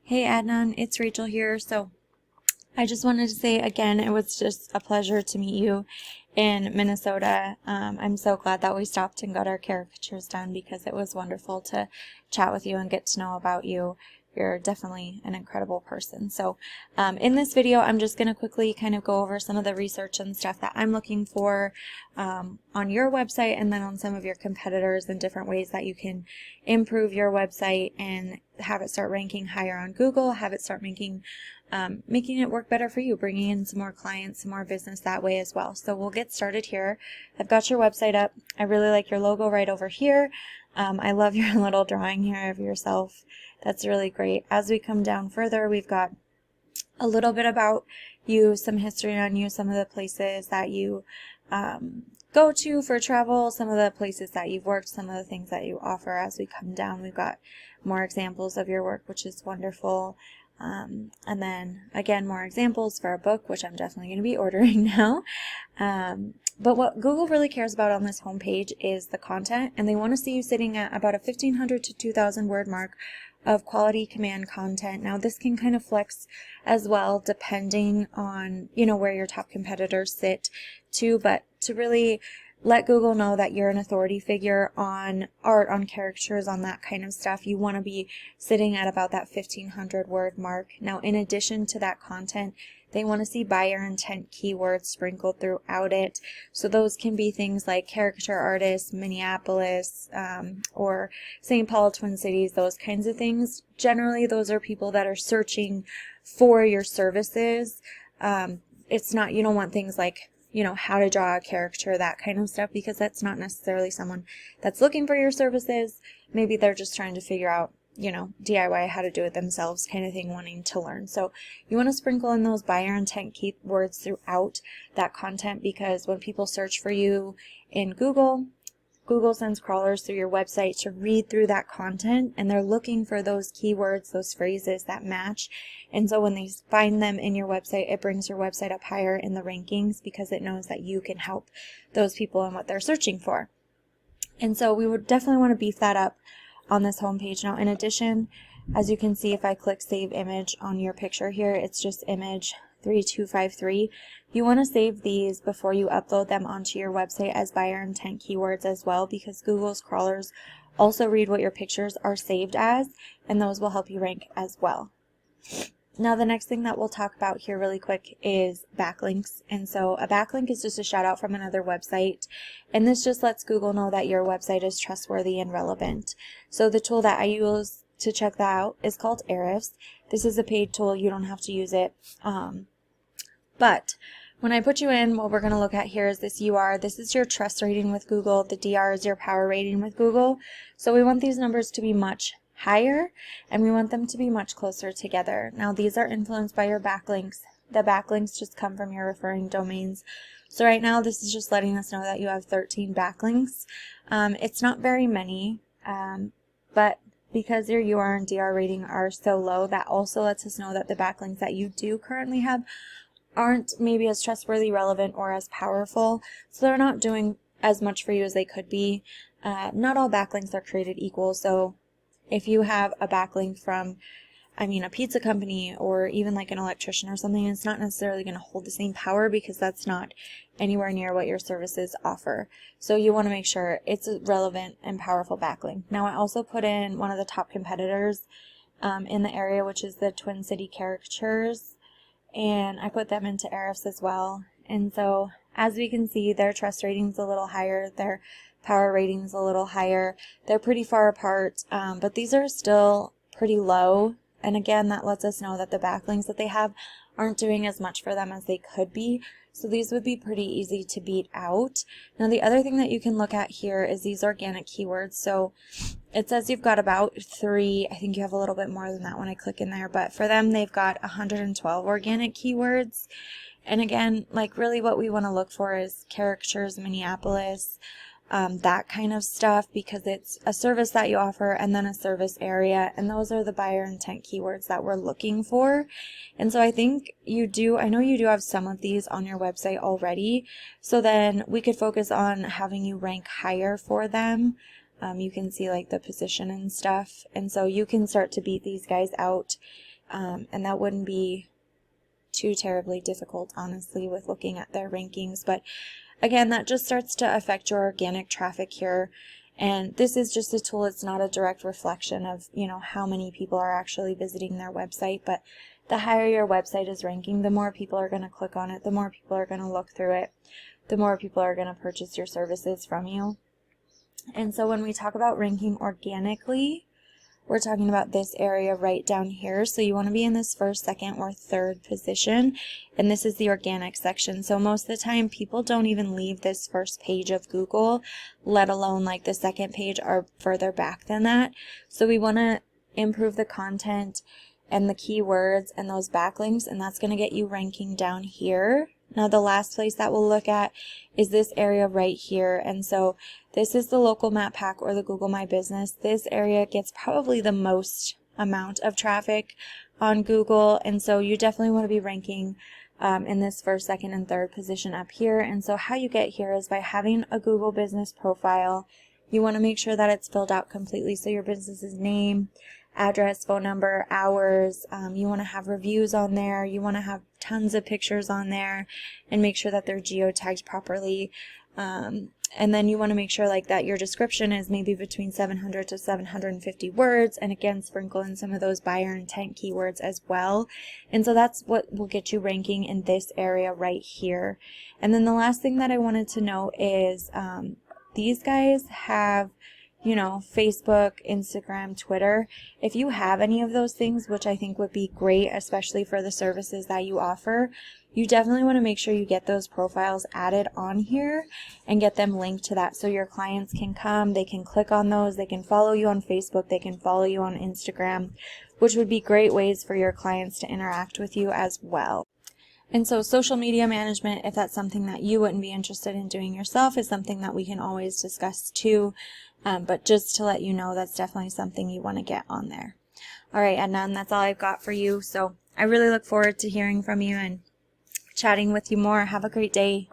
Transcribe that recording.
Hey Adnan, it's Rachel here. So I just wanted to say again, it was just a pleasure to meet you in Minnesota. I'm so glad that we stopped and got our caricatures done because it was wonderful to chat with you and get to know about you. You're definitely an incredible person. So in this video, I'm just going to quickly kind of go over some of the research and stuff that I'm looking for on your website and then on some of your competitors and different ways that you can improve your website and have it start ranking higher on Google, have it start making it work better for you, bringing in some more clients, some more business that way as well. So we'll get started here. I've got your website up. I really like your logo right over here. I love your little drawing here of yourself. That's really great. As we come down further, we've got a little bit about you, some history on you, some of the places that you go to for travel, some of the places that you've worked, some of the things that you offer. As we come down, we've got more examples of your work, which is wonderful. And then again, more examples for a book, which I'm definitely going to be ordering now. But what Google really cares about on this homepage is the content, and they want to see you sitting at about a 1,500 to 2,000 word mark of quality command content. Now this can kind of flex as well depending on, where your top competitors sit too, but to really let Google know that you're an authority figure on art, on caricatures, on that kind of stuff, you want to be sitting at about that 1,500 word mark. Now, in addition to that content, they want to see buyer intent keywords sprinkled throughout it. So those can be things like caricature artists, Minneapolis, or St. Paul, Twin Cities, those kinds of things. Generally, those are people that are searching for your services. It's not, you don't want things like how to draw a caricature, that kind of stuff, because that's not necessarily someone that's looking for your services. Maybe they're just trying to figure out, DIY, how to do it themselves kind of thing, wanting to learn. So you want to sprinkle in those buyer intent keywords throughout that content, because when people search for you in Google, Google sends crawlers through your website to read through that content, and they're looking for those keywords, those phrases that match. And so when they find them in your website, it brings your website up higher in the rankings because it knows that you can help those people in what they're searching for. And so we would definitely want to beef that up on this homepage. Now, in addition, as you can see, if I click save image on your picture here, it's just image 3253. You want to save these before you upload them onto your website as buyer intent keywords as well, because Google's crawlers also read what your pictures are saved as, and those will help you rank as well. Now, the next thing that we'll talk about here really quick is backlinks. And so a backlink is just a shout out from another website, and this just lets Google know that your website is trustworthy and relevant. So the tool that I use to check that out is called Ahrefs. This is a paid tool. You don't have to use it. But when I put you in, what we're going to look at here is this UR. This is your trust rating with Google. The DR is your power rating with Google. So we want these numbers to be much higher, and we want them to be much closer together. Now, these are influenced by your backlinks. The backlinks just come from your referring domains. So right now, this is just letting us know that you have 13 backlinks. It's not very many, but because your UR and DR rating are so low, that also lets us know that the backlinks that you do currently have aren't maybe as trustworthy, relevant, or as powerful. So they're not doing as much for you as they could be. Not all backlinks are created equal. So if you have a backlink from, a pizza company or even like an electrician or something, it's not necessarily going to hold the same power because that's not anywhere near what your services offer. So you want to make sure it's a relevant and powerful backlink. Now, I also put in one of the top competitors in the area, which is the Twin City Caricatures, and I put them into Ahrefs as well. And so as we can see, their trust rating's a little higher, their power rating's a little higher. They're pretty far apart, but these are still pretty low. And again, that lets us know that the backlinks that they have aren't doing as much for them as they could be. So these would be pretty easy to beat out. Now, the other thing that you can look at here is these organic keywords. So it says you've got about 3, I think you have a little bit more than that when I click in there, but for them, they've got 112 organic keywords. And again, like really what we want to look for is caricatures, Minneapolis, that kind of stuff, because it's a service that you offer and then a service area, and those are the buyer intent keywords that we're looking for. And so I think I know you do have some of these on your website already, so then we could focus on having you rank higher for them. You can see like the position and stuff, and so you can start to beat these guys out And that wouldn't be too terribly difficult, honestly, with looking at their rankings. But again, that just starts to affect your organic traffic here. And this is just a tool. It's not a direct reflection of, how many people are actually visiting their website. But the higher your website is ranking, the more people are going to click on it, the more people are going to look through it, the more people are going to purchase your services from you. And so when we talk about ranking organically, we're talking about this area right down here. So you want to be in this first, second, or third position. And this is the organic section. So most of the time, people don't even leave this first page of Google, let alone like the second page or further back than that. So we want to improve the content and the keywords and those backlinks, and that's going to get you ranking down here. Now the last place that we'll look at is this area right here. And so this is the local map pack or the Google My Business. This area gets probably the most amount of traffic on Google. And so you definitely want to be ranking in this first, second, and third position up here. And so how you get here is by having a Google business profile. You want to make sure that it's filled out completely. So your business's name, address, phone number, hours. You want to have reviews on there. You want to have tons of pictures on there and make sure that they're geotagged properly. And then you want to make sure like that your description is maybe between 700 to 750 words, and again sprinkle in some of those buyer intent keywords as well. And so that's what will get you ranking in this area right here. And then the last thing that I wanted to know is these guys have Facebook, Instagram, Twitter. If you have any of those things, which I think would be great, especially for the services that you offer, you definitely want to make sure you get those profiles added on here and get them linked to that so your clients can come, they can click on those, they can follow you on Facebook, they can follow you on Instagram, which would be great ways for your clients to interact with you as well. And so social media management, if that's something that you wouldn't be interested in doing yourself, is something that we can always discuss too. But just to let you know, that's definitely something you want to get on there. All right, Adnan, that's all I've got for you. So I really look forward to hearing from you and chatting with you more. Have a great day.